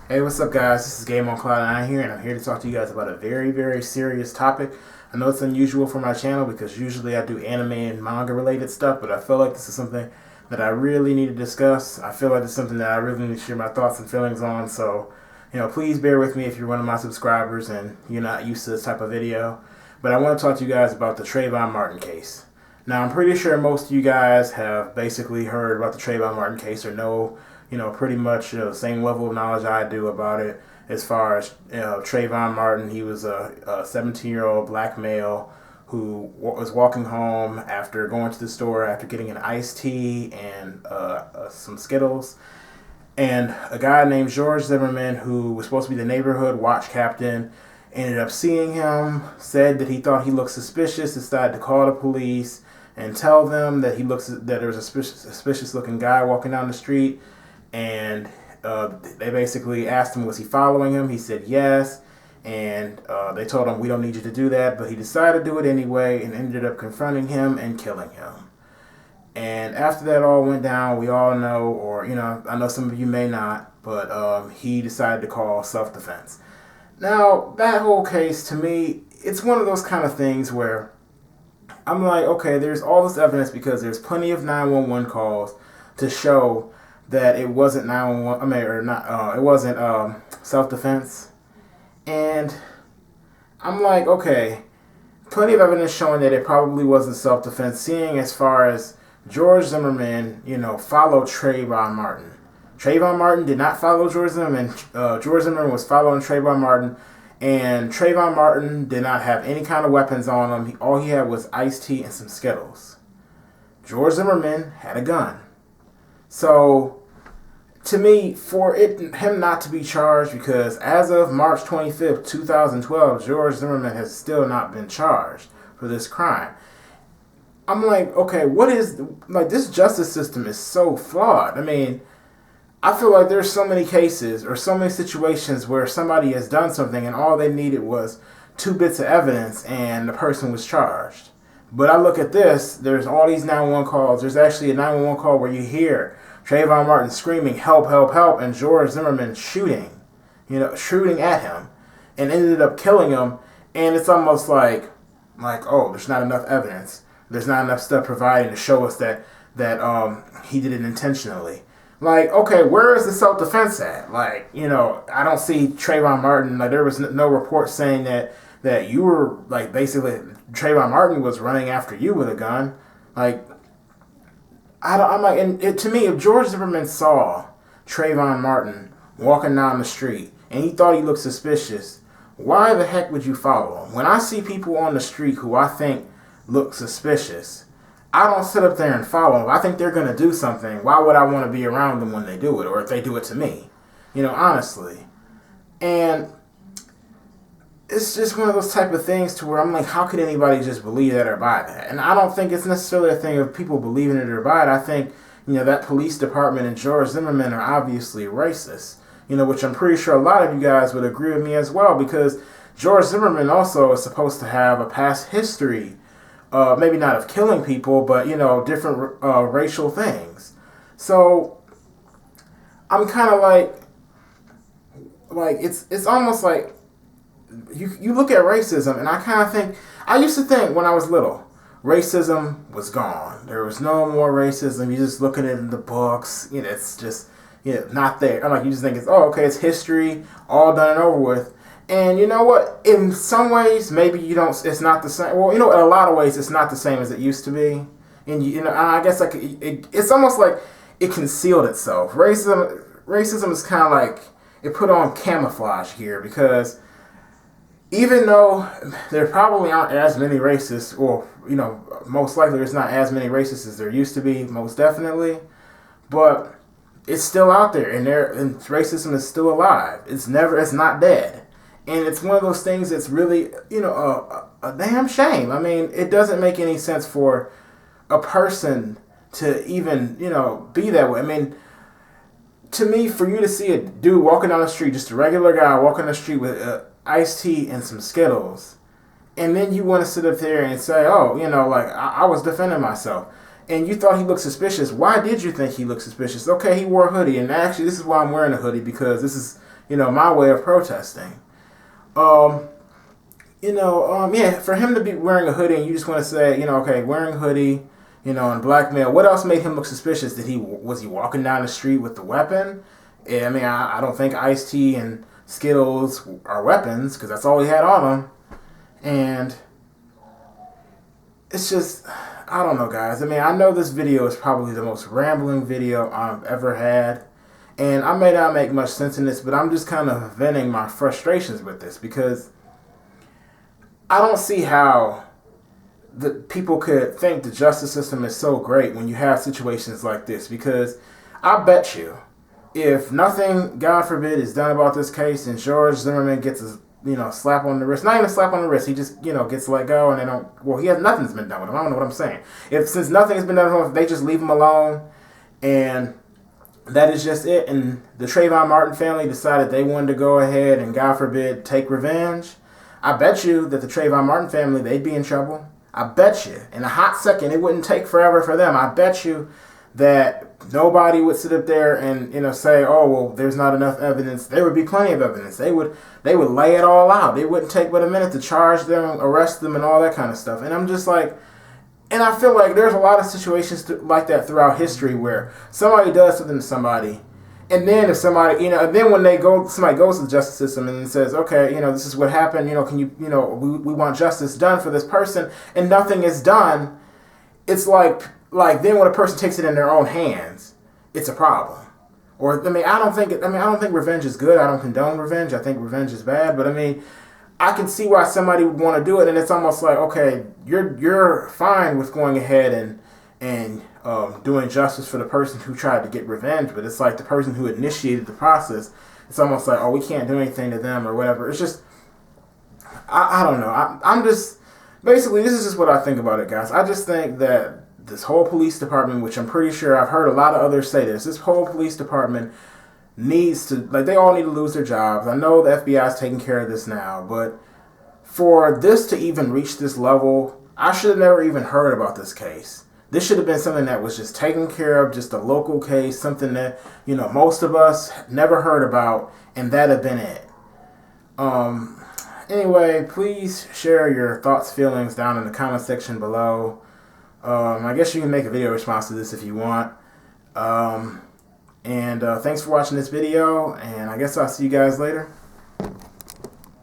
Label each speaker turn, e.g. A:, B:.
A: Hey, what's up, guys? This is Game on Cloud 9 here, and I'm here to talk to you guys about a very, very serious topic. I know it's unusual for my channel because usually I do anime and manga related stuff, but I feel like this is something that I really need to discuss. I feel like it's something that I really need to share my thoughts and feelings on, so, please bear with me if you're one of my subscribers and you're not used to this type of video. But I want to talk to you guys about the Trayvon Martin case. Now, I'm pretty sure most of you guys have basically heard about the Trayvon Martin case or know pretty much the same level of knowledge I do about it. As far as Trayvon Martin, he was a 17-year-old black male who was walking home after going to the store after getting an iced tea and some Skittles. And a guy named George Zimmerman, who was supposed to be the neighborhood watch captain, ended up seeing him, said that he thought he looked suspicious, decided to call the police and tell them that there was a suspicious looking guy walking down the street. And they basically asked him, was he following him? He said yes. And they told him, we don't need you to do that. But he decided to do it anyway and ended up confronting him and killing him. And after that all went down, we all know, or, I know some of you may not, but he decided to call self-defense. Now, that whole case, to me, it's one of those kind of things where I'm like, okay, there's all this evidence because there's plenty of 911 calls to show that it wasn't 911, it wasn't self-defense. And I'm like, okay, plenty of evidence showing that it probably wasn't self-defense, seeing as far as George Zimmerman, followed Trayvon Martin. Trayvon Martin did not follow George Zimmerman. George Zimmerman was following Trayvon Martin, and Trayvon Martin did not have any kind of weapons on him. All he had was iced tea and some Skittles. George Zimmerman had a gun. So, to me, for him not to be charged, because as of March 25th, 2012, George Zimmerman has still not been charged for this crime. I'm like, okay, this justice system is so flawed. I feel like there's so many cases or so many situations where somebody has done something and all they needed was 2 bits of evidence and the person was charged. But I look at this, there's all these 911 calls. There's actually a 911 call where you hear Trayvon Martin screaming, help, help, help, and George Zimmerman shooting at him and ended up killing him. And it's almost like, oh, there's not enough evidence. There's not enough stuff provided to show us that he did it intentionally. Like, okay, where is the self-defense at? Like, I don't see Trayvon Martin, there was no report saying that you were, basically, Trayvon Martin was running after you with a gun. To me, if George Zimmerman saw Trayvon Martin walking down the street and he thought he looked suspicious, why the heck would you follow him? When I see people on the street who I think look suspicious, I don't sit up there and follow them. I think they're going to do something. Why would I want to be around them when they do it, or if they do it to me? Honestly. And it's just one of those type of things to where I'm like, how could anybody just believe that or buy that? And I don't think it's necessarily a thing of people believing it or buy it. I think, that police department and George Zimmerman are obviously racist, which I'm pretty sure a lot of you guys would agree with me as well, because George Zimmerman also is supposed to have a past history, maybe not of killing people, but, different racial things. So I'm kind of like it's almost like you look at racism, and I kind of think, I used to think when I was little, racism was gone. There was no more racism. You're just looking at it in the books. It's just, not there. You just think it's history, all done and over with. And you know what? In some ways, maybe it's not the same. Well, in a lot of ways, it's not the same as it used to be. And, I guess it's almost like it concealed itself. Racism is kind of like, it put on camouflage here, because even though there probably aren't as many racists, or, most likely there's not as many racists as there used to be, most definitely, but it's still out there, and racism is still alive. It's not dead. And it's one of those things that's really, a damn shame. It doesn't make any sense for a person to even, be that way. To me, for you to see a dude walking down the street, just a regular guy walking down the street with iced tea and some Skittles, and then you want to sit up there and say, oh, I was defending myself. and you thought he looked suspicious. Why did you think he looked suspicious? Okay, he wore a hoodie, and actually this is why I'm wearing a hoodie, because this is, my way of protesting. Yeah, for him to be wearing a hoodie and you just want to say, okay, wearing a hoodie, and black male, what else made him look suspicious? Was he walking down the street with the weapon? I mean, I don't think iced tea and Skittles are weapons because that's all he had on him. And it's just, I don't know, guys. I mean, I know this video is probably the most rambling video I've ever had. And I may not make much sense in this, but I'm just kind of venting my frustrations with this because I don't see how the people could think the justice system is so great when you have situations like this. Because I bet you, if nothing, God forbid, is done about this case and George Zimmerman gets a slap on the wrist, not even a slap on the wrist, he just, gets let go and they don't, well, nothing's been done with him. I don't know what I'm saying. Since nothing's been done with him, if they just leave him alone and that is just it, and the Trayvon Martin family decided they wanted to go ahead and, God forbid, take revenge, I bet you that the Trayvon Martin family, they'd be in trouble. I bet you, in a hot second, it wouldn't take forever for them. I bet you that nobody would sit up there and say, oh, well, there's not enough evidence. There would be plenty of evidence. They would lay it all out. It wouldn't take but a minute to charge them, arrest them, and all that kind of stuff. And I'm just like, and I feel like there's a lot of situations like that throughout history where somebody does something to somebody, and then if somebody, then when somebody goes to the justice system and says, okay, this is what happened, can you, we want justice done for this person, and nothing is done, it's like then when a person takes it in their own hands, it's a problem. Or, I don't think revenge is good. I don't condone revenge. I think revenge is bad, but I can see why somebody would want to do it, and it's almost like, okay, you're fine with going ahead and doing justice for the person who tried to get revenge, but it's like the person who initiated the process, it's almost like, oh, we can't do anything to them or whatever. It's just, I don't know. I'm just, basically, this is just what I think about it, guys. I just think that this whole police department, which I'm pretty sure I've heard a lot of others say this whole police department needs to, they all need to lose their jobs. I know the FBI is taking care of this now, but for this to even reach this level, I should have never even heard about this case. This should have been something that was just taken care of, just a local case, something that, most of us never heard about, and that'd have been it. Anyway, please share your thoughts, feelings down in the comment section below. I guess you can make a video response to this if you want. Thanks for watching this video, and I guess I'll see you guys later.